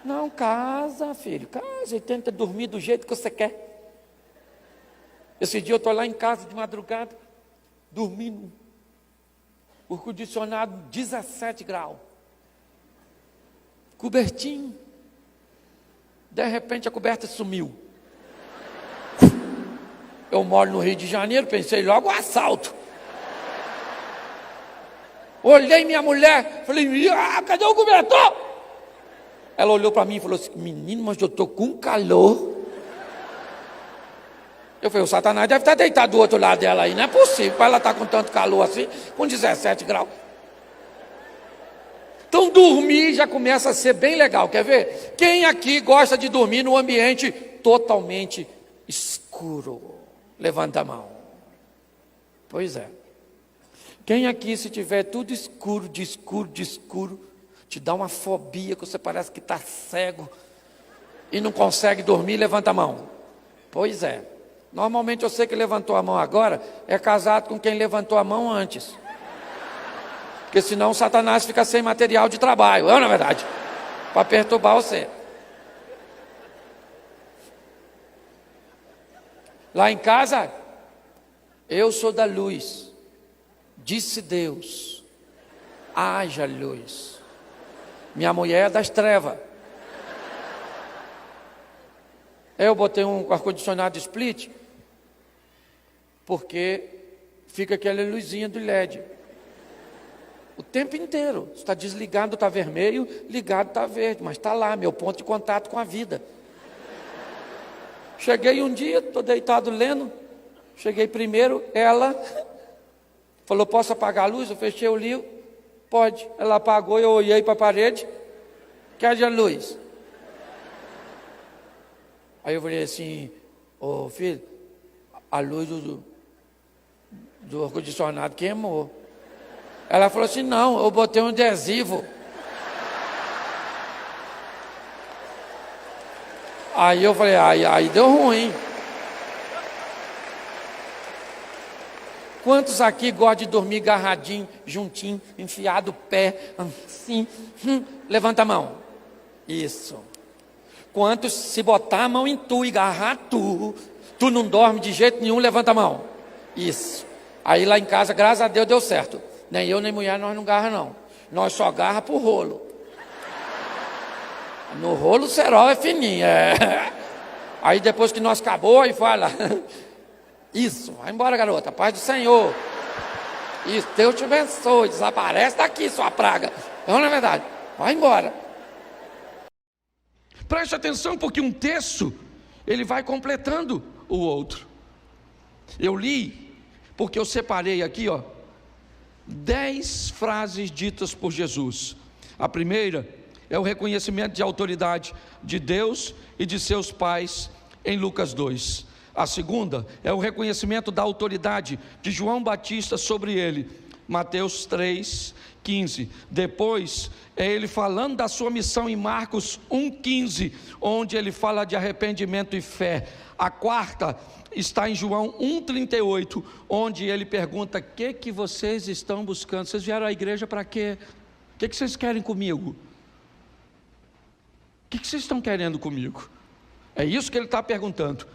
Não, casa, filho, casa e tenta dormir do jeito que você quer. Esse dia eu estou lá em casa de madrugada, dormindo, o ar-condicionado 17 graus, cobertinho, de repente a coberta sumiu. Eu moro no Rio de Janeiro, pensei logo assalto. Olhei minha mulher, falei, cadê o cobertor? Ela olhou para mim e falou assim, menino, mas eu estou com calor. Eu falei, o Satanás deve estar deitado do outro lado dela aí, não é possível, para ela estar com tanto calor assim, com 17 graus. Então dormir já começa a ser bem legal, quer ver? Quem aqui gosta de dormir num ambiente totalmente escuro? Levanta a mão. Pois é. Quem aqui, se tiver tudo escuro, de escuro, te dá uma fobia, que você parece que está cego e não consegue dormir, levanta a mão. Pois é. Normalmente eu sei que levantou a mão agora, é casado com quem levantou a mão antes. Porque senão o Satanás fica sem material de trabalho, não é verdade? Para perturbar você. Lá em casa, eu sou da luz. Disse Deus, haja luz. Minha mulher é das trevas. Eu botei um ar-condicionado split, porque fica aquela luzinha do LED. O tempo inteiro. Está desligado, está vermelho, ligado, está verde. Mas está lá, meu ponto de contato com a vida. Cheguei um dia, estou deitado lendo. Cheguei primeiro, ela falou, posso apagar a luz? Eu fechei o livro. Pode. Ela apagou, eu olhei para a parede. Que haja luz. Aí eu falei assim, ô filho, a luz do ar-condicionado queimou. Ela falou assim, não, eu botei um adesivo. Aí eu falei, aí deu ruim. Quantos aqui gostam de dormir agarradinho, juntinho, enfiado o pé, assim, levanta a mão. Isso. Quantos, se botar a mão em tu e agarrar tu não dorme de jeito nenhum, levanta a mão. Isso. Aí lá em casa, graças a Deus, deu certo. Nem eu, nem mulher, nós não agarra não. Nós só agarra pro rolo. No rolo o cerol é fininho. Aí depois que nós acabou, aí fala. Isso, vai embora, garota, paz do Senhor. Isso, Deus te abençoe, desaparece daqui, sua praga. Não é verdade? Vai embora. Preste atenção, porque um texto, ele vai completando o outro. Eu li, porque eu separei aqui, 10 frases ditas por Jesus. A primeira é o reconhecimento de autoridade de Deus e de seus pais em Lucas 2. A segunda é o reconhecimento da autoridade de João Batista sobre ele, Mateus 3:15. Depois é ele falando da sua missão em Marcos 1:15, onde ele fala de arrependimento e fé. A quarta está em João 1:38, onde ele pergunta: o que vocês estão buscando? Vocês vieram à igreja para quê? O que vocês querem comigo? O que vocês estão querendo comigo? É isso que ele está perguntando.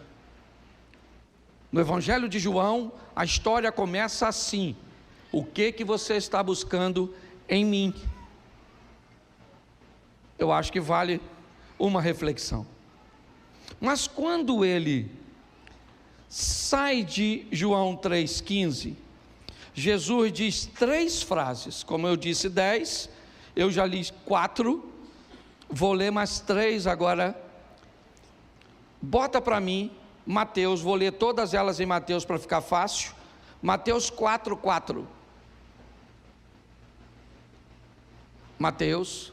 No Evangelho de João, a história começa assim: o que você está buscando em mim? Eu acho que vale uma reflexão. Mas quando ele sai de João 3,15, Jesus diz 3 frases. Como eu disse 10, eu já li 4, vou ler mais 3 agora. Bota para mim Mateus, vou ler todas elas em Mateus para ficar fácil. Mateus 4:4. Mateus.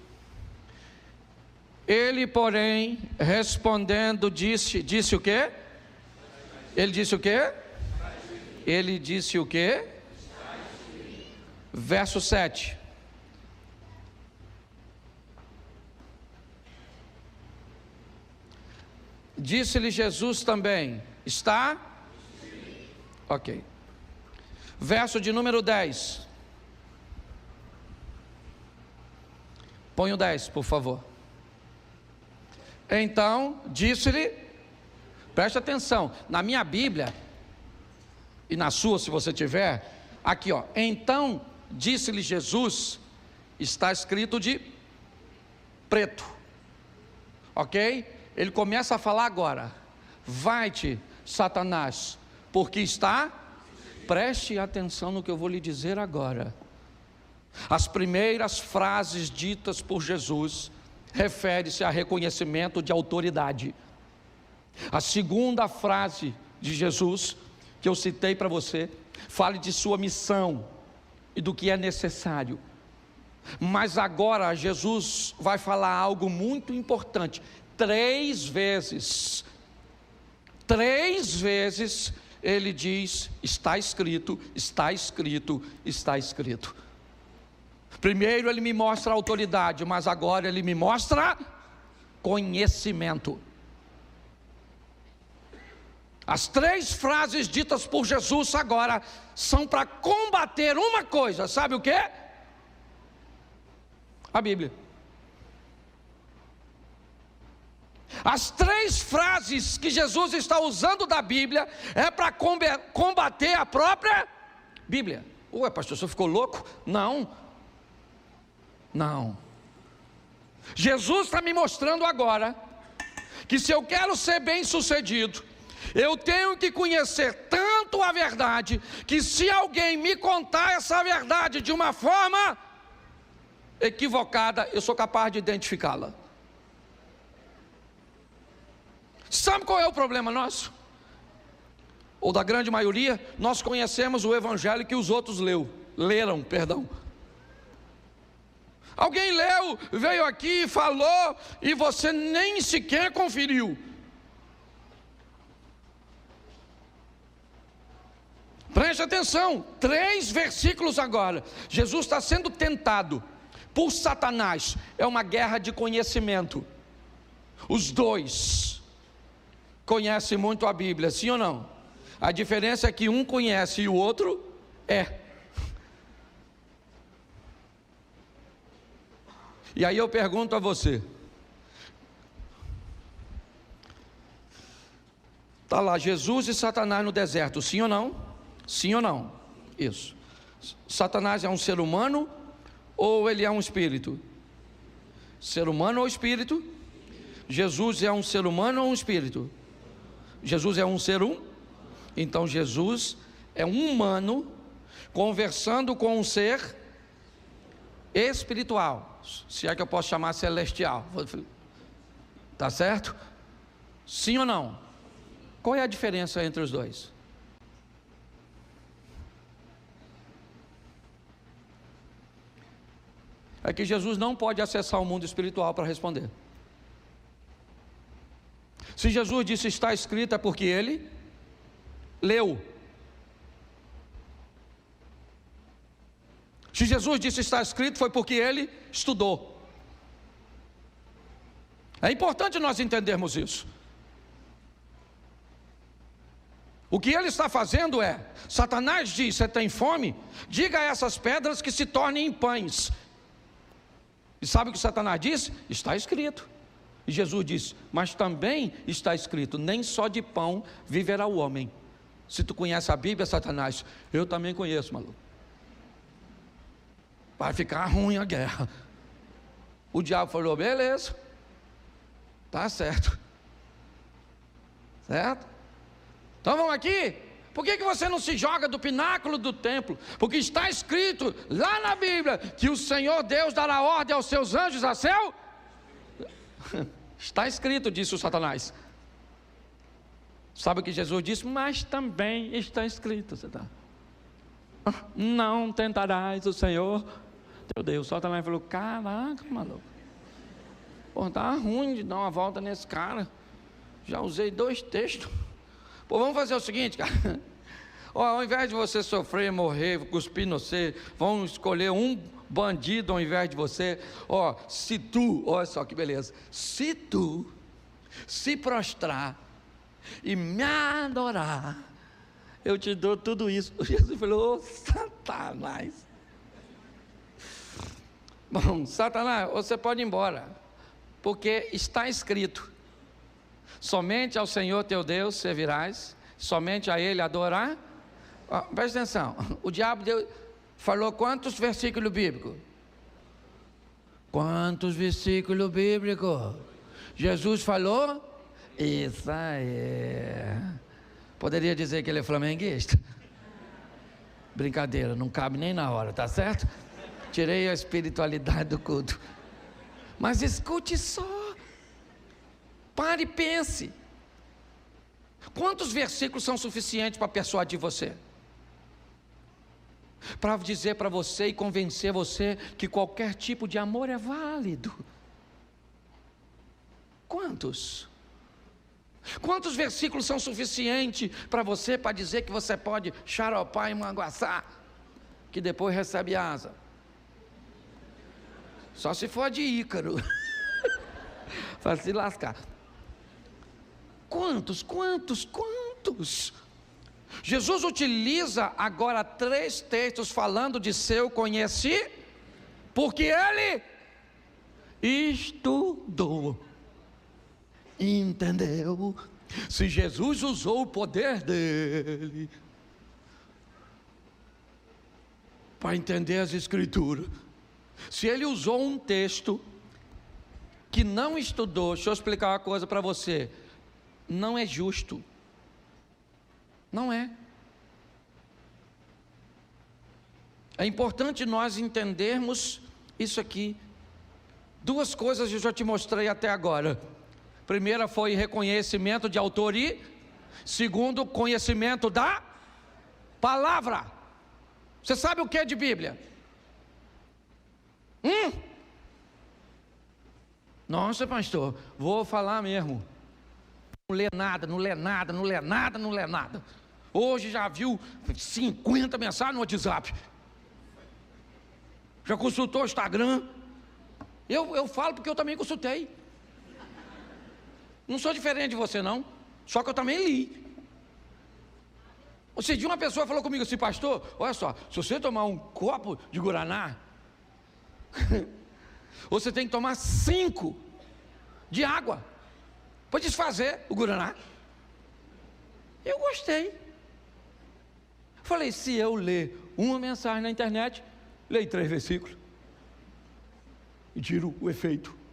Ele, porém, respondendo, disse o quê? Ele disse o quê? Ele disse o quê? Verso 7. Disse-lhe Jesus também: está? Sim. Ok. Verso de número 10. Põe o 10, por favor. Então disse-lhe, preste atenção, na minha Bíblia, e na sua se você tiver, aqui ó, então disse-lhe Jesus, está escrito de preto, ok? Ele começa a falar agora, vai-te Satanás, porque está, preste atenção no que eu vou lhe dizer agora. As primeiras frases ditas por Jesus refere-se a reconhecimento de autoridade. A segunda frase de Jesus, que eu citei para você, fala de sua missão e do que é necessário. Mas agora Jesus vai falar algo muito importante. 3 vezes ele diz, está escrito, está escrito, está escrito. Primeiro ele me mostra autoridade, mas agora ele me mostra conhecimento. As 3 frases ditas por Jesus agora são para combater uma coisa, sabe o que? A Bíblia. As 3 frases que Jesus está usando da Bíblia é para combater a própria Bíblia. Ué, pastor, você ficou louco? Não. Jesus está me mostrando agora que se eu quero ser bem sucedido, eu tenho que conhecer tanto a verdade, que se alguém me contar essa verdade de uma forma equivocada, eu sou capaz de identificá-la. Sabe qual é o problema nosso? Ou da grande maioria, nós conhecemos o evangelho que os outros leram. Alguém leu, veio aqui, falou, e você nem sequer conferiu. Preste atenção, 3 versículos agora. Jesus está sendo tentado por Satanás. É uma guerra de conhecimento. Os 2 conhecem muito a Bíblia, sim ou não? A diferença é que um conhece e o outro é. E aí eu pergunto a você, está lá Jesus e Satanás no deserto, sim ou não? Sim ou não? Isso. Satanás é um ser humano ou ele é um espírito? Ser humano ou espírito? Jesus é um ser humano ou um espírito? Jesus é um ser Então Jesus é um humano conversando com um ser espiritual, se é que eu posso chamar celestial, tá certo? Sim ou não? Qual é a diferença entre os 2? É que Jesus não pode acessar o mundo espiritual para responder. Se Jesus disse está escrito, é porque ele leu. Se Jesus disse está escrito, foi porque ele estudou. É importante nós entendermos isso. O que ele está fazendo é, Satanás diz, você tem fome? Diga a essas pedras que se tornem em pães. E sabe o que Satanás disse? Está escrito. E Jesus disse, mas também está escrito, nem só de pão viverá o homem. Se tu conhece a Bíblia, Satanás, eu também conheço, maluco. Vai ficar ruim a guerra. O diabo falou, beleza, tá certo. Certo? Então vamos aqui. Por que você não se joga do pináculo do templo? Porque está escrito lá na Bíblia que o Senhor Deus dará ordem aos seus anjos a seu. Está escrito, disse o Satanás. Sabe o que Jesus disse? Mas também está escrito. Não tentarás o Senhor teu Deus. O Satanás falou, caraca, maluco. Pô, tá ruim de dar uma volta nesse cara. Já usei 2 textos. Pô, vamos fazer o seguinte, cara. Ao invés de você sofrer, morrer, cuspir no você, vamos escolher um bandido ao invés de você. Se tu, olha só que beleza, se tu se prostrar e me adorar, eu te dou tudo isso. Jesus falou, Satanás. Bom, Satanás, você pode ir embora, porque está escrito. Somente ao Senhor teu Deus servirás, somente a Ele adorar. Presta atenção, o diabo falou quantos versículos bíblicos? Quantos versículos bíblicos? Jesus falou? Isso aí. Poderia dizer que ele é flamenguista? Brincadeira, não cabe nem na hora, tá certo? Tirei a espiritualidade do culto. Mas escute só. Pare e pense. Quantos versículos são suficientes para persuadir você? Para dizer para você e convencer você que qualquer tipo de amor é válido? Quantos? Quantos versículos são suficientes para você, para dizer que você pode xaropar e manguaçar, que depois recebe asa? Só se for de Ícaro, para se lascar. Quantos? Jesus utiliza agora 3 textos falando de seu conhecimento, porque ele estudou. Entendeu? Se Jesus usou o poder dele para entender as Escrituras, se ele usou um texto que não estudou, deixa eu explicar uma coisa para você, não é justo. Não é. É importante nós entendermos isso aqui. 2 coisas eu já te mostrei até agora. Primeira foi reconhecimento de autoria. Segundo, conhecimento da palavra. Você sabe o que é de Bíblia? Nossa, pastor, vou falar mesmo. Não lê nada. Hoje já viu 50 mensagens no WhatsApp. Já consultou o Instagram? Eu falo porque eu também consultei. Não sou diferente de você não, só que eu também li. Outro dia uma pessoa falou comigo assim: pastor, olha só, se você tomar um copo de guaraná, você tem que tomar 5 de água para desfazer o guaraná. Eu gostei. Falei, se eu ler uma mensagem na internet, leio 3 versículos e tiro o efeito.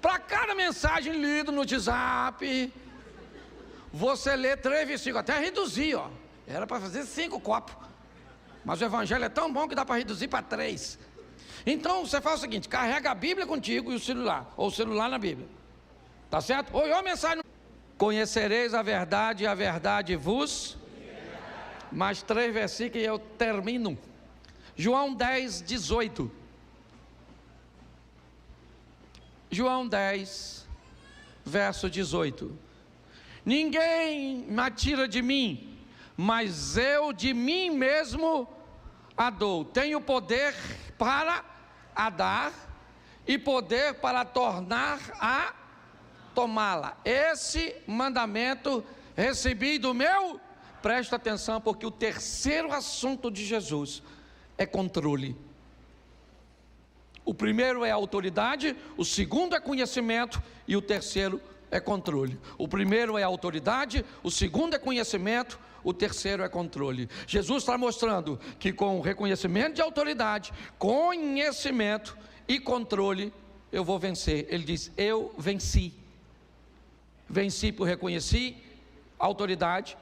Para cada mensagem lida no WhatsApp, você lê 3 versículos, até reduzir, ó. Era para fazer 5 copos, mas o evangelho é tão bom que dá para reduzir para 3. Então você faz o seguinte: carrega a Bíblia contigo e o celular, ou o celular na Bíblia, tá certo? Ou a mensagem: conhecereis a verdade vos. Mais 3 versículos e eu termino. João 10, 18. João 10, verso 18. Ninguém me tira de mim, mas eu de mim mesmo a dou. Tenho poder para a dar e poder para tornar a tomá-la. Esse mandamento recebi do meu. Presta atenção, porque o terceiro assunto de Jesus é controle. O primeiro é autoridade, o segundo é conhecimento e o terceiro é controle. O primeiro é autoridade, o segundo é conhecimento, o terceiro é controle. Jesus está mostrando que com reconhecimento de autoridade, conhecimento e controle, eu vou vencer. Ele diz: eu venci. Venci por reconhecer a autoridade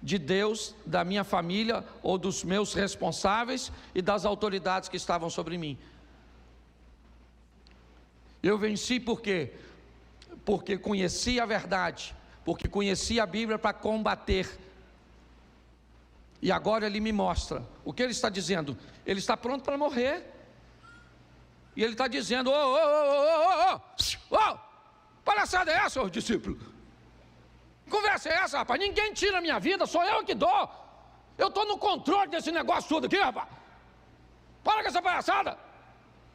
de Deus, da minha família ou dos meus responsáveis e das autoridades que estavam sobre mim. Eu venci por quê? Porque conheci a verdade, porque conheci a Bíblia para combater. E agora ele me mostra o que ele está dizendo. Ele está pronto para morrer. E ele está dizendo: palhaçada é essa, discípulo? Conversa é essa, rapaz? Ninguém tira a minha vida, sou eu que dou. Eu estou no controle desse negócio todo aqui, rapaz. Para com essa palhaçada.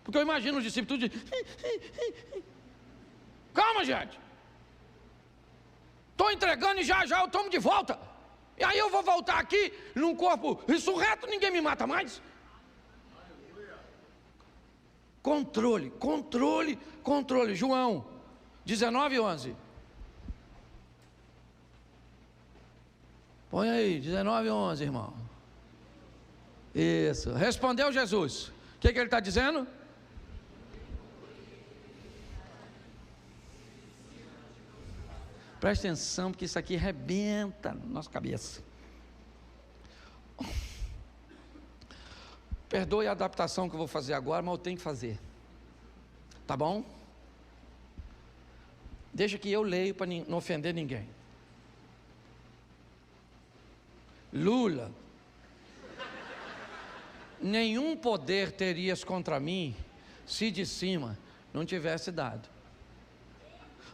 Porque eu imagino os discípulos tudo de... Calma, gente. Estou entregando e já eu tomo de volta. E aí eu vou voltar aqui num corpo ressurreto, ninguém me mata mais. controle, controle, controle. João 19:11. Põe aí, 19:11, irmão. Isso. Respondeu Jesus. O que ele está dizendo? Presta atenção, porque isso aqui arrebenta na nossa cabeça. Perdoe a adaptação que eu vou fazer agora, mas eu tenho que fazer. Tá bom? Deixa que eu leio para não ofender ninguém. Lula: nenhum poder terias contra mim se de cima não tivesse dado.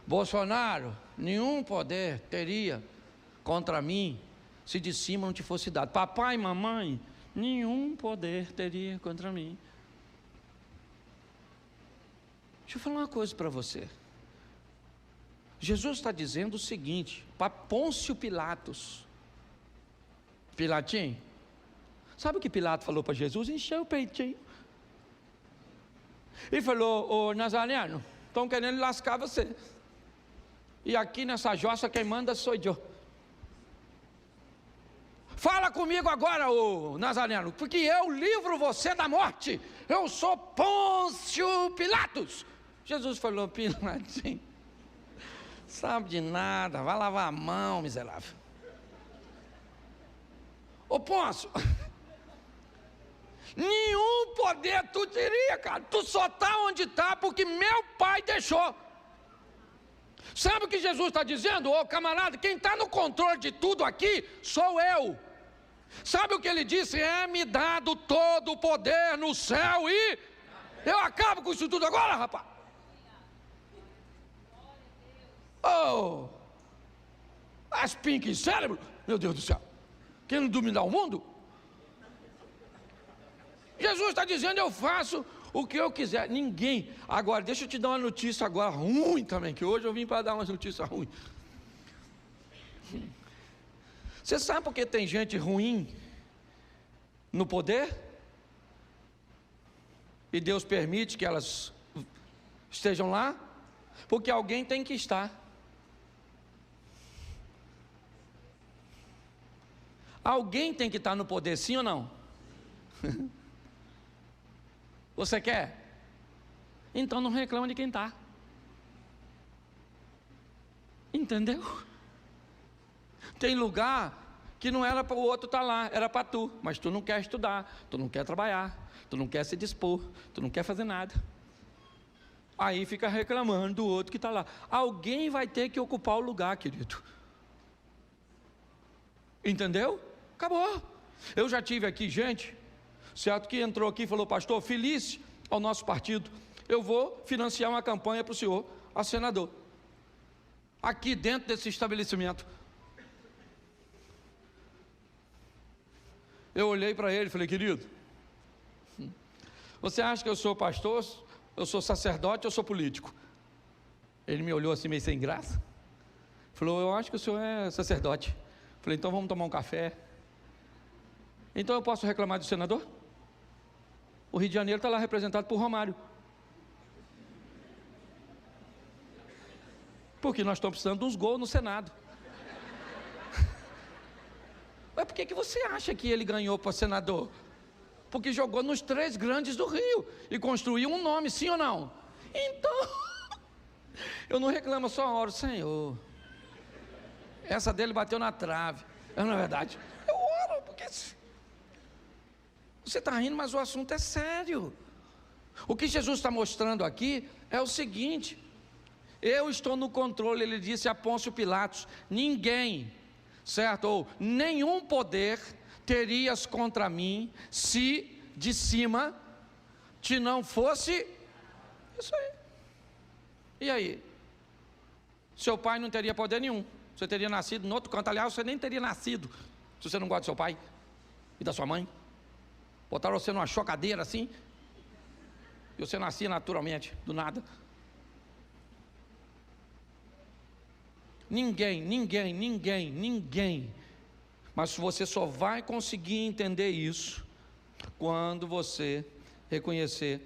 Bolsonaro: nenhum poder teria contra mim se de cima não te fosse dado. Papai e mamãe: nenhum poder teria contra mim. Deixa eu falar uma coisa para você. Jesus está dizendo o seguinte para Pôncio Pilatos: Pilatinho, sabe o que Pilato falou para Jesus? Encheu o peitinho. Ele falou: ô Nazareno, estão querendo lascar você. E aqui nessa jossa quem manda sou eu. Fala comigo agora, ô Nazareno, porque eu livro você da morte. Eu sou Pôncio Pilatos. Jesus falou: Pilatinho, sabe de nada, vai lavar a mão, miserável. Ô Pôncio, nenhum poder tu teria, cara. Tu só está onde está porque meu pai deixou. Sabe o que Jesus está dizendo? Ô camarada, quem está no controle de tudo aqui sou eu. Sabe o que ele disse? É-me dado todo o poder no céu e eu acabo com isso tudo agora, rapaz. Oh, as pink em cérebro, meu Deus do céu, querendo dominar o mundo? Jesus está dizendo: eu faço o que eu quiser. Ninguém. Agora, deixa eu te dar uma notícia agora ruim também, que hoje eu vim para dar umas notícias ruins. Você sabe por que tem gente ruim no poder? E Deus permite que elas estejam lá? Porque alguém tem que estar. Alguém tem que estar no poder, sim ou não? Você quer? Então não reclama de quem está. Entendeu? Tem lugar que não era para o outro estar lá, era para tu. Mas tu não quer estudar, tu não quer trabalhar, tu não quer se dispor, tu não quer fazer nada. Aí fica reclamando do outro que está lá. Alguém vai ter que ocupar o lugar, querido. Entendeu? Acabou. Eu já tive aqui gente, certo, que entrou aqui e falou: pastor, feliz ao nosso partido, eu vou financiar uma campanha para o senhor a senador, aqui dentro desse estabelecimento. Eu olhei para ele e falei: querido, você acha que eu sou pastor, eu sou sacerdote, eu sou político? Ele me olhou assim meio sem graça, falou: eu acho que o senhor é sacerdote. Falei: então vamos tomar um café. Então eu posso reclamar do senador? O Rio de Janeiro está lá representado por Romário. Porque nós estamos precisando de uns gols no Senado. Mas por que você acha que ele ganhou para senador? Porque jogou nos 3 grandes do Rio e construiu um nome, sim ou não? Então, eu não reclamo, só oro: Senhor, essa dele bateu na trave. Não é verdade? Eu oro, porque você está rindo, mas o assunto é sério. O que Jesus está mostrando aqui é o seguinte: eu estou no controle. Ele disse a Pôncio Pilatos: ninguém, certo, ou nenhum poder terias contra mim se de cima te não fosse isso aí. E aí? Seu pai não teria poder nenhum, você teria nascido em outro canto. Aliás, você nem teria nascido se você não gosta do seu pai e da sua mãe. Botaram você numa chocadeira assim e você nascia naturalmente, do nada. Ninguém. Mas você só vai conseguir entender isso quando você reconhecer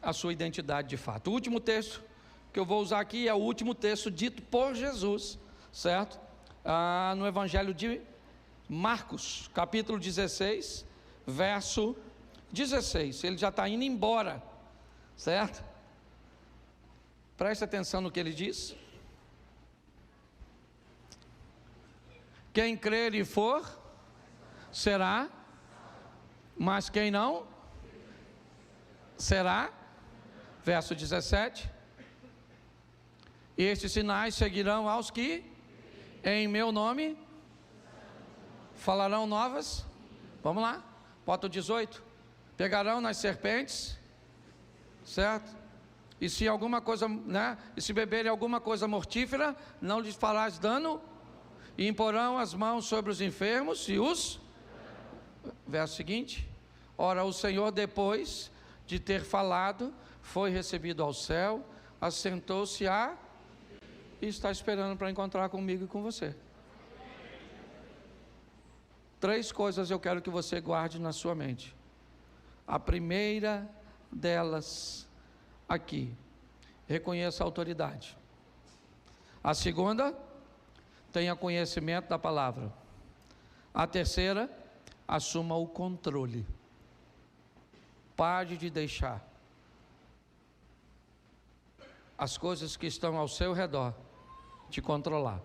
a sua identidade de fato. O último texto que eu vou usar aqui é o último texto dito por Jesus, certo? No Evangelho de Marcos, capítulo 16, verso 16. Ele já está indo embora, certo? Preste atenção no que ele diz. Quem crer e for, será, mas quem não, será. Verso 17. Estes sinais seguirão aos que em meu nome falarão novas. Vamos lá, bota o 18. Pegarão nas serpentes, certo? E se alguma coisa, e se beberem alguma coisa mortífera, não lhes farás dano. E imporão as mãos sobre os enfermos e os... Verso seguinte. Ora, o Senhor, depois de ter falado, foi recebido ao céu, assentou-se e está esperando para encontrar comigo e com você. 3 coisas eu quero que você guarde na sua mente. A primeira delas aqui, reconheça a autoridade. A segunda, tenha conhecimento da palavra. A terceira, assuma o controle. Pare de deixar as coisas que estão ao seu redor te controlar.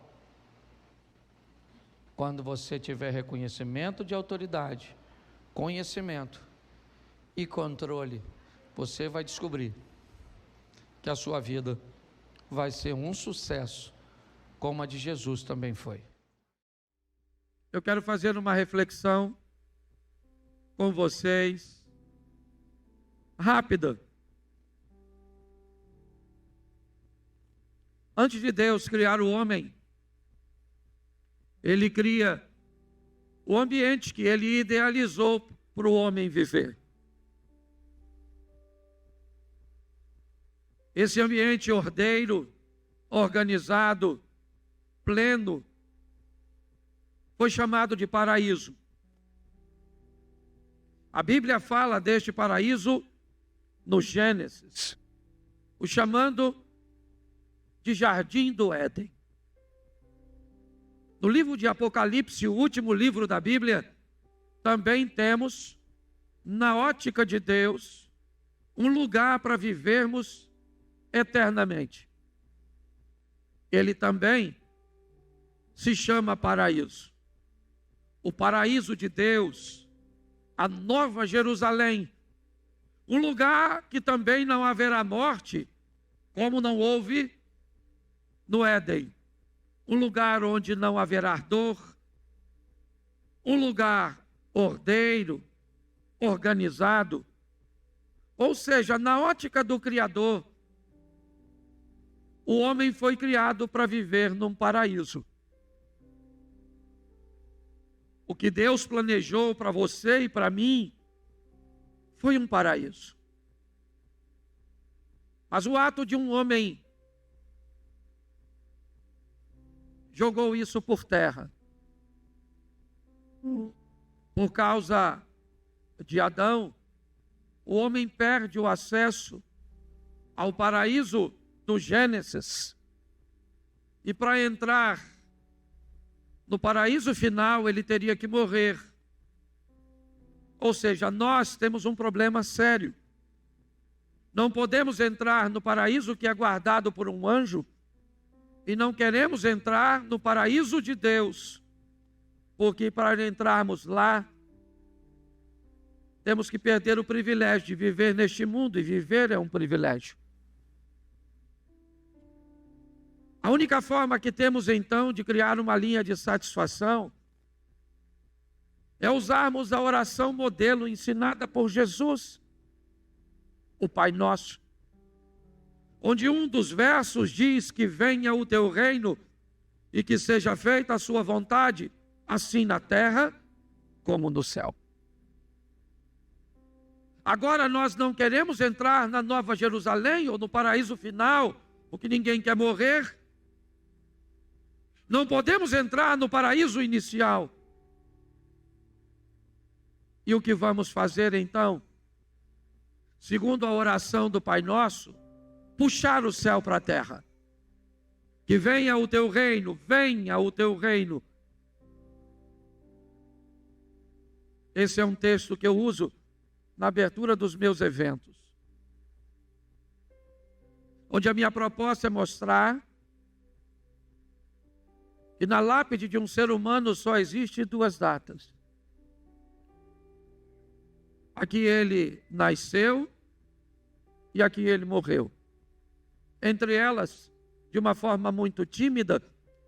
Quando você tiver reconhecimento de autoridade, conhecimento e controle, você vai descobrir que a sua vida vai ser um sucesso, como a de Jesus também foi. Eu quero fazer uma reflexão com vocês, rápida. Antes de Deus criar o homem, Ele cria o ambiente que Ele idealizou para o homem viver. Esse ambiente ordeiro, organizado, pleno, foi chamado de paraíso. A Bíblia fala deste paraíso no Gênesis, o chamando de Jardim do Éden. No livro de Apocalipse, o último livro da Bíblia, também temos, na ótica de Deus, um lugar para vivermos eternamente. Ele também se chama paraíso. O paraíso de Deus, a Nova Jerusalém, um lugar que também não haverá morte, como não houve no Éden. Um lugar onde não haverá dor, um lugar ordeiro, organizado. Ou seja, na ótica do Criador, o homem foi criado para viver num paraíso. O que Deus planejou para você e para mim foi um paraíso. Mas o ato de um homem jogou isso por terra. Por causa de Adão, o homem perde o acesso ao paraíso do Gênesis. E para entrar no paraíso final, ele teria que morrer. Ou seja, nós temos um problema sério. Não podemos entrar no paraíso que é guardado por um anjo, e não queremos entrar no paraíso de Deus, porque para entrarmos lá, temos que perder o privilégio de viver neste mundo, e viver é um privilégio. A única forma que temos então de criar uma linha de satisfação é usarmos a oração modelo ensinada por Jesus, o Pai Nosso, onde um dos versos diz que venha o teu reino e que seja feita a sua vontade, assim na terra como no céu. Agora nós não queremos entrar na Nova Jerusalém ou no paraíso final, porque ninguém quer morrer. Não podemos entrar no paraíso inicial. E o que vamos fazer então? segundo a oração do Pai Nosso, puxar o céu para a terra. Que venha o teu reino, venha o teu reino. Esse é um texto que eu uso na abertura dos meus eventos, onde a minha proposta é mostrar que na lápide de um ser humano só existe duas datas. Aqui ele nasceu e aqui ele morreu. Entre elas, de uma forma muito tímida,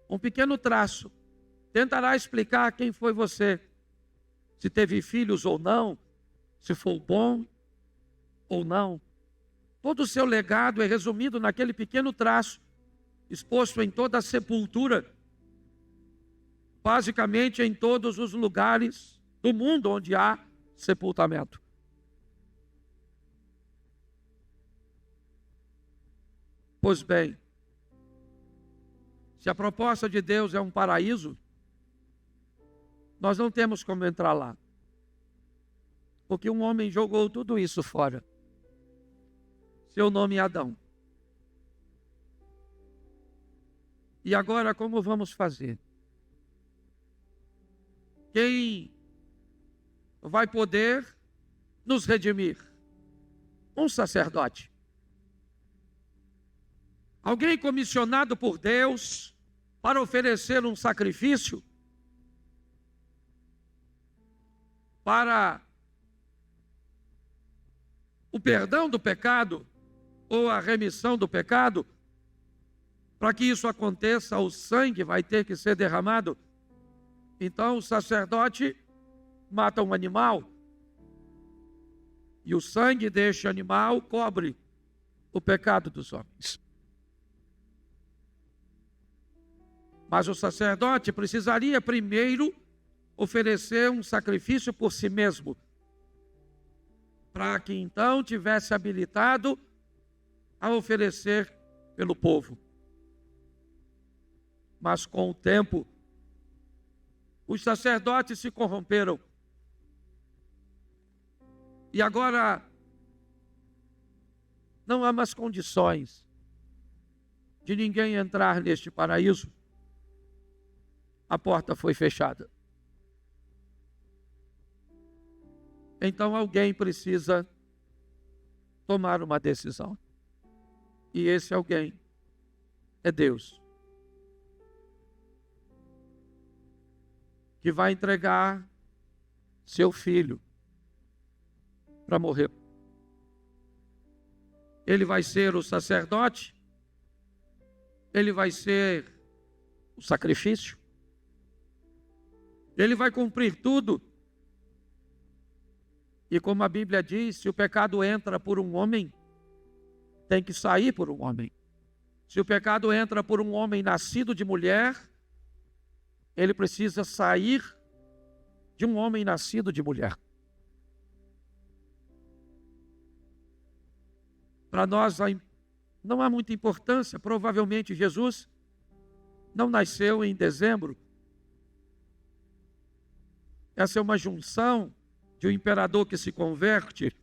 um pequeno traço tentará explicar quem foi você, se teve filhos ou não, se foi bom ou não. Todo o seu legado é resumido naquele pequeno traço, exposto em toda a sepultura, basicamente em todos os lugares do mundo onde há sepultamento. Pois bem, se a proposta de Deus é um paraíso, nós não temos como entrar lá, porque um homem jogou tudo isso fora. Seu nome é Adão. E agora como vamos fazer? Quem vai poder nos redimir? Um sacerdote. Alguém comissionado por Deus para oferecer um sacrifício para o perdão do pecado ou a remissão do pecado. Para que isso aconteça, o sangue vai ter que ser derramado. Então o sacerdote mata um animal e o sangue deste animal cobre o pecado dos homens. Mas o sacerdote precisaria primeiro oferecer um sacrifício por si mesmo, para que então tivesse habilitado a oferecer pelo povo. Mas com o tempo, os sacerdotes se corromperam. E agora não há mais condições de ninguém entrar neste paraíso. A porta foi fechada. Então alguém precisa tomar uma decisão. E esse alguém é Deus, que vai entregar seu filho para morrer. Ele vai ser o sacerdote, ele vai ser o sacrifício, ele vai cumprir tudo. E como a Bíblia diz, se o pecado entra por um homem, tem que sair por um homem. Se o pecado entra por um homem nascido de mulher, ele precisa sair de um homem nascido de mulher. Para nós não há muita importância. Provavelmente Jesus não nasceu em dezembro. Essa é uma junção de um imperador que se converte.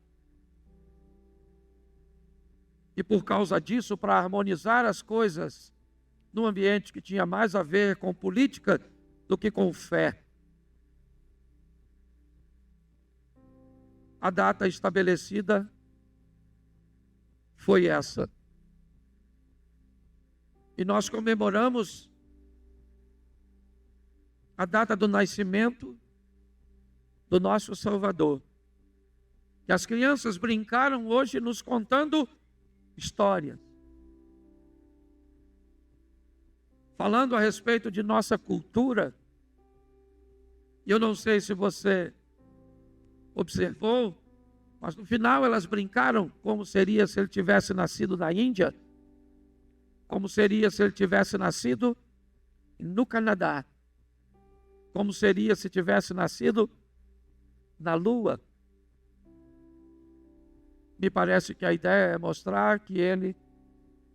E por causa disso, para harmonizar as coisas num ambiente que tinha mais a ver com política do que com fé, a data estabelecida foi essa. E nós comemoramos a data do nascimento do nosso Salvador. E as crianças brincaram hoje nos contando histórias, falando a respeito de nossa cultura. E eu não sei se você observou, mas no final elas brincaram como seria se ele tivesse nascido na Índia, como seria se ele tivesse nascido no Canadá, como seria se tivesse nascido na Lua. Me parece que a ideia é mostrar que ele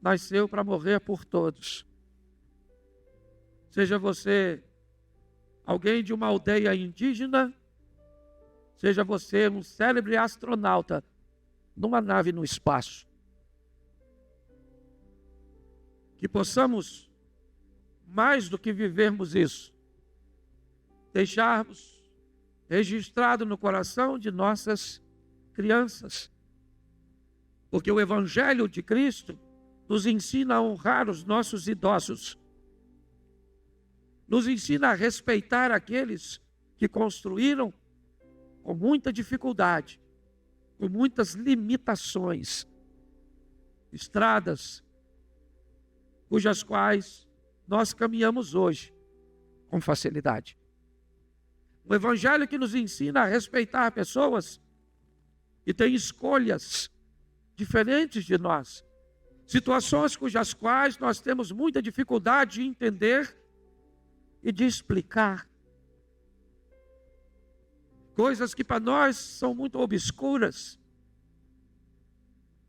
nasceu para morrer por todos. Seja você alguém de uma aldeia indígena, seja você um célebre astronauta numa nave no espaço. Que possamos, mais do que vivermos isso, deixarmos registrado no coração de nossas crianças. Porque o Evangelho de Cristo nos ensina a honrar os nossos idosos. Nos ensina a respeitar aqueles que construíram com muita dificuldade, com muitas limitações, estradas cujas quais nós caminhamos hoje com facilidade. O Evangelho que nos ensina a respeitar pessoas que têm escolhas diferentes de nós, situações cujas quais nós temos muita dificuldade de entender e de explicar. Coisas que para nós são muito obscuras.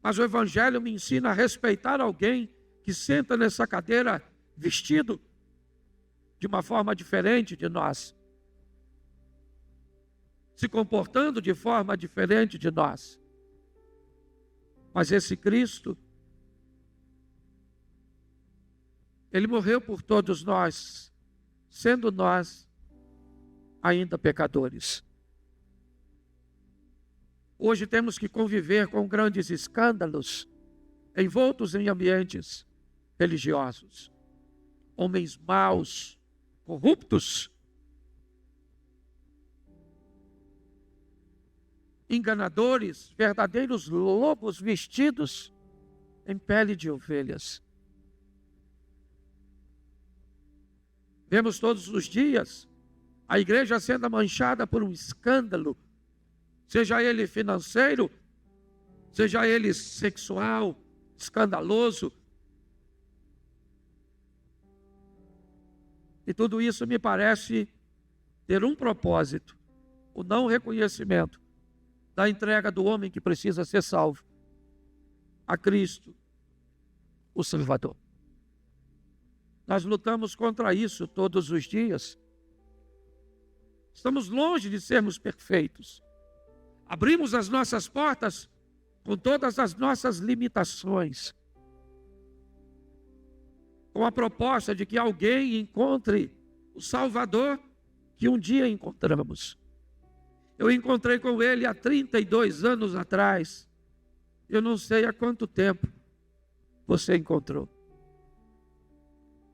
Mas o Evangelho me ensina a respeitar alguém que senta nessa cadeira vestido de uma forma diferente de nós, se comportando de forma diferente de nós. Mas esse Cristo, Ele morreu por todos nós, sendo nós ainda pecadores. Hoje temos que conviver com grandes escândalos, envoltos em ambientes religiosos. Homens maus, corruptos, enganadores, verdadeiros lobos vestidos em pele de ovelhas. Vemos todos os dias a igreja sendo manchada por um escândalo, seja ele financeiro, seja ele sexual, escandaloso. E tudo isso me parece ter um propósito: o não reconhecimento da entrega do homem que precisa ser salvo a Cristo, o Salvador. Nós lutamos contra isso todos os dias. Estamos longe de sermos perfeitos. Abrimos as nossas portas com todas as nossas limitações, com a proposta de que alguém encontre o Salvador que um dia encontramos. Eu encontrei com ele há 32 anos atrás. Eu não sei há quanto tempo você encontrou.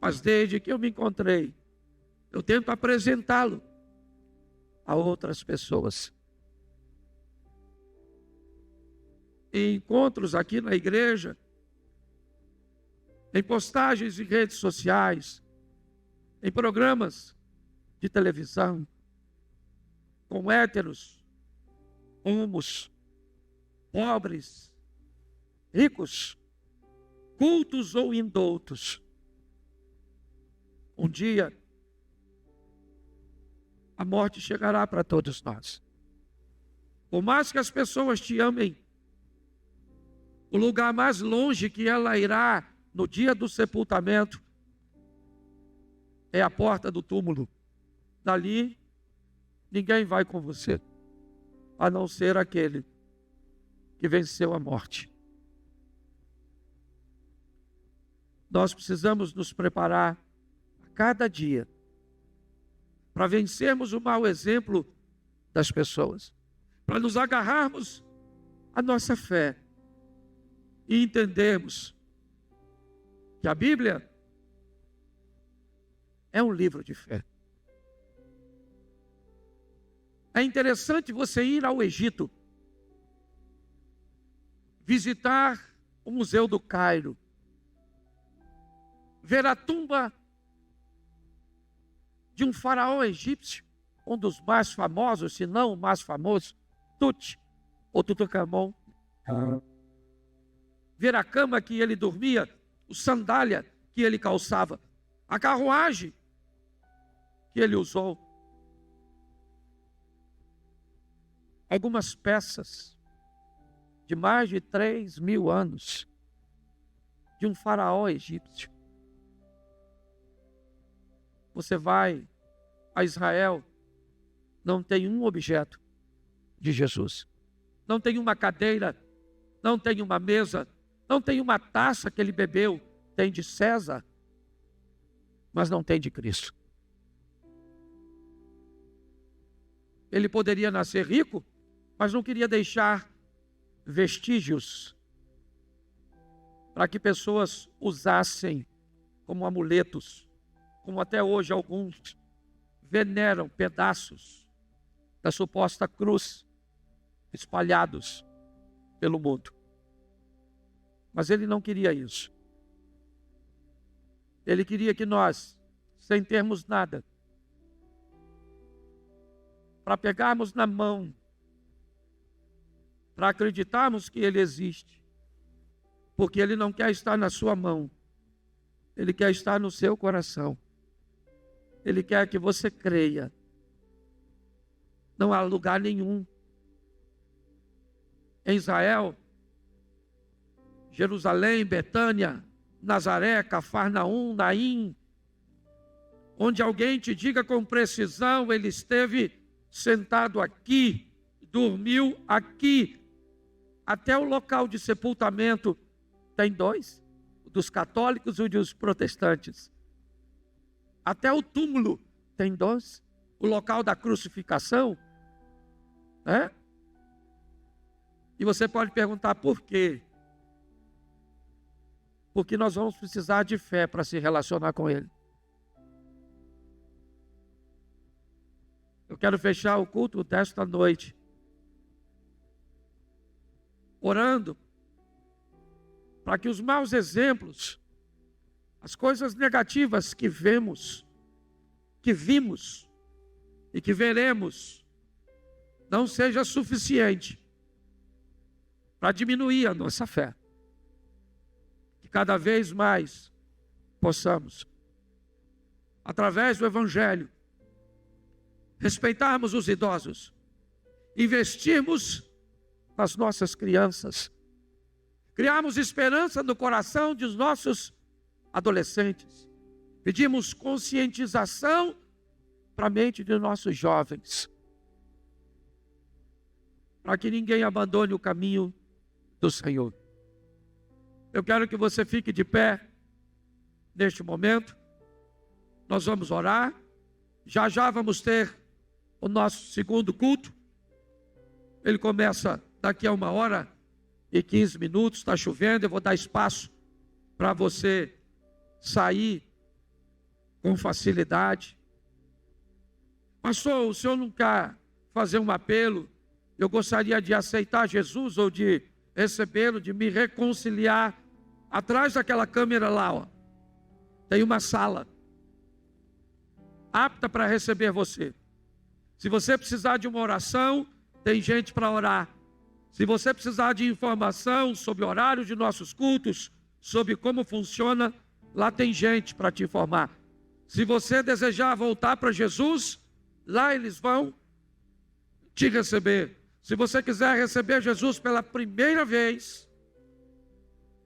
Mas desde que eu me encontrei, eu tento apresentá-lo a outras pessoas. Em encontros aqui na igreja, em postagens em redes sociais, em programas de televisão, com héteros, homos, pobres, ricos, cultos ou indoutos. Um dia, a morte chegará para todos nós. Por mais que as pessoas te amem, o lugar mais longe que ela irá no dia do sepultamento é a porta do túmulo. Dali, ninguém vai com você, a não ser aquele que venceu a morte. Nós precisamos nos preparar a cada dia para vencermos o mau exemplo das pessoas, para nos agarrarmos à nossa fé e entendermos que a Bíblia é um livro de fé. É interessante você ir ao Egito, visitar o Museu do Cairo, ver a tumba de um faraó egípcio, um dos mais famosos, se não o mais famoso, Tut, ou Tutankhamon. Ver a cama que ele dormia, o sandália que ele calçava, a carruagem que ele usou. Algumas peças de mais de 3.000 anos de um faraó egípcio. Você vai a Israel, não tem um objeto de Jesus. Não tem uma cadeira não tem uma mesa, não tem uma taça que ele bebeu, tem de César, mas não tem de Cristo. Ele poderia nascer rico, mas não queria deixar vestígios para que pessoas usassem como amuletos, como até hoje alguns veneram pedaços da suposta cruz espalhados pelo mundo. Mas ele não queria isso. Ele queria que nós, sem termos nada, para pegarmos na mão, para acreditarmos que Ele existe, porque Ele não quer estar na sua mão, Ele quer estar no seu coração. Ele quer que você creia. Não há lugar nenhum em Israel, Jerusalém, Betânia, Nazaré, Cafarnaum, Naim, onde alguém te diga com precisão, ele esteve sentado aqui, dormiu aqui. Até o local de sepultamento tem dois, o dos católicos e o dos protestantes. Até o túmulo tem dois, o local da crucificação, né? E você pode perguntar por quê? Porque nós vamos precisar de fé para se relacionar com Ele. Eu quero fechar o culto desta noite orando para que os maus exemplos, as coisas negativas que vimos e que veremos, não seja suficiente para diminuir a nossa fé. Que cada vez mais possamos, através do Evangelho, respeitarmos os idosos, investirmos nas nossas crianças, criarmos esperança no coração dos nossos adolescentes, pedimos conscientização para a mente de nossos jovens, para que ninguém abandone o caminho do Senhor. Eu quero que você fique de pé neste momento. Nós vamos orar. Já já vamos ter o nosso segundo culto. Ele começa daqui a 1h15. Está chovendo, eu vou dar espaço para você sair com facilidade. Pastor, o senhor não quer fazer um apelo? Eu gostaria de aceitar Jesus ou de recebê-lo, de me reconciliar. Atrás daquela câmera lá, ó, tem uma sala apta para receber você. Se você precisar de uma oração, tem gente para orar. Se você precisar de informação sobre o horário de nossos cultos, sobre como funciona, lá tem gente para te informar. Se você desejar voltar para Jesus, lá eles vão te receber. Se você quiser receber Jesus pela primeira vez,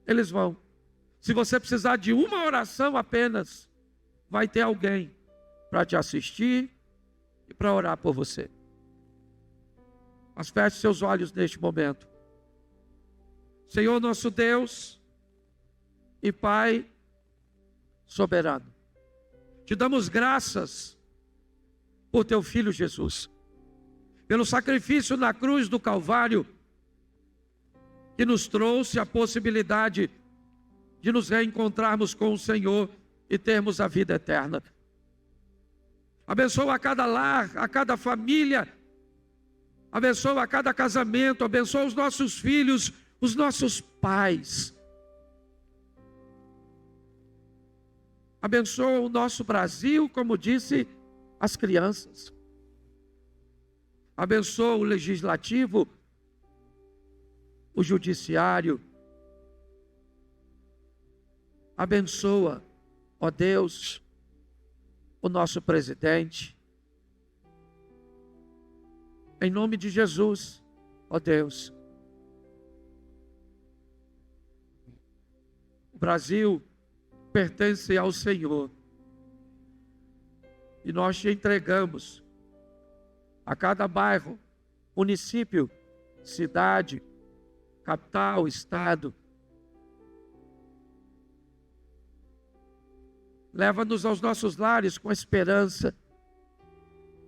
eles vão. Se você precisar de uma oração apenas, vai ter alguém para te assistir e para orar por você. Mas feche seus olhos neste momento. Senhor nosso Deus e Pai soberano, te damos graças por teu Filho Jesus, pelo sacrifício na cruz do Calvário, que nos trouxe a possibilidade de nos reencontrarmos com o Senhor e termos a vida eterna. Abençoa a cada lar, a cada família, abençoa a cada casamento, abençoa os nossos filhos, os nossos pais. Abençoa o nosso Brasil, como disse as crianças. Abençoa o legislativo, o judiciário. Abençoa, ó Deus, o nosso presidente. Em nome de Jesus, ó Deus. O Brasil pertence ao Senhor. E nós te entregamos a cada bairro, município, cidade, capital, estado. Leva-nos aos nossos lares com a esperança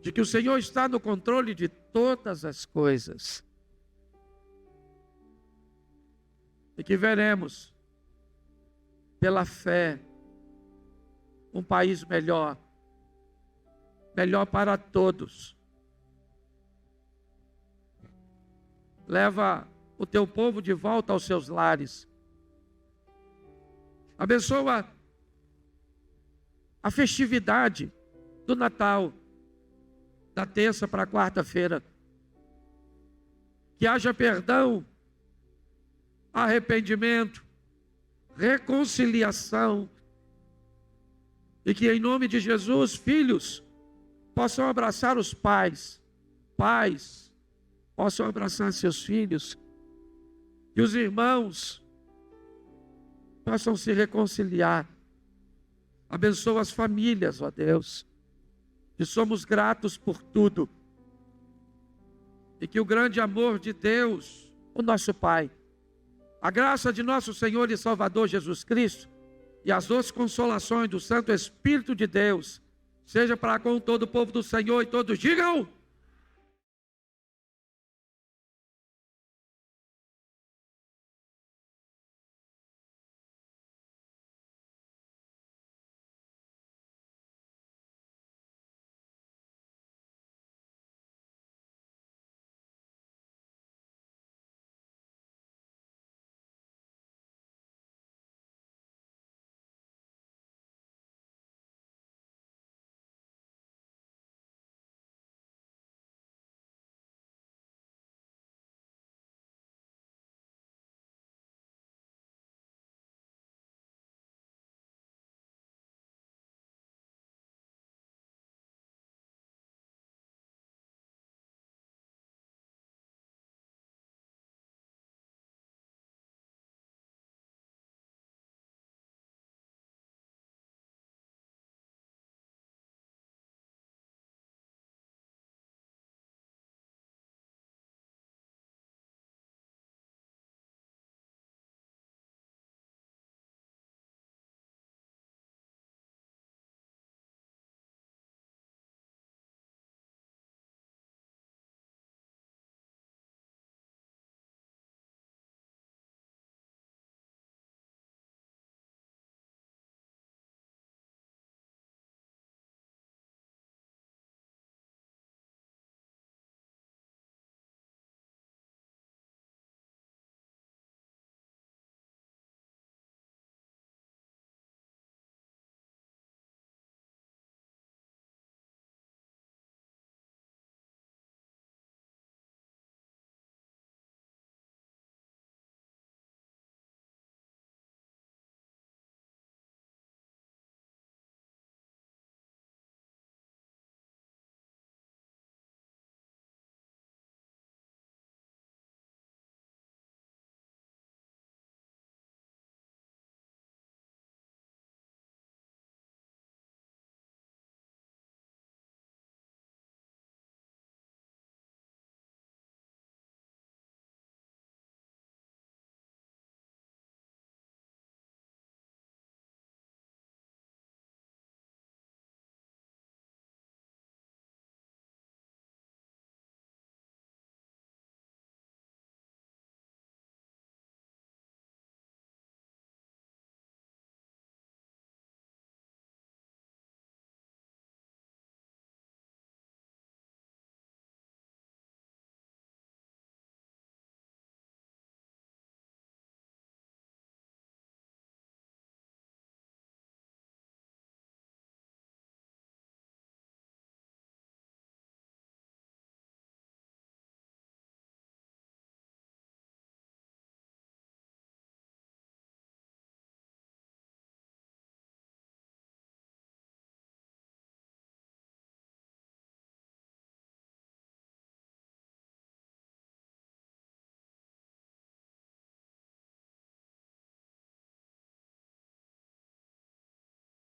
de que o Senhor está no controle de todas as coisas. E que veremos, pela fé, um país melhor, melhor para todos. Leva o teu povo de volta aos seus lares. Abençoa a festividade do Natal, da terça para a quarta-feira. Que haja perdão, arrependimento, reconciliação. E que em nome de Jesus, filhos possam abraçar os pais, pais possam abraçar seus filhos, e os irmãos possam se reconciliar. Abençoa as famílias, ó Deus, e somos gratos por tudo. E que o grande amor de Deus, o nosso Pai, a graça de nosso Senhor e Salvador Jesus Cristo, e as doces consolações do Santo Espírito de Deus, seja para com todo o povo do Senhor, e todos digam...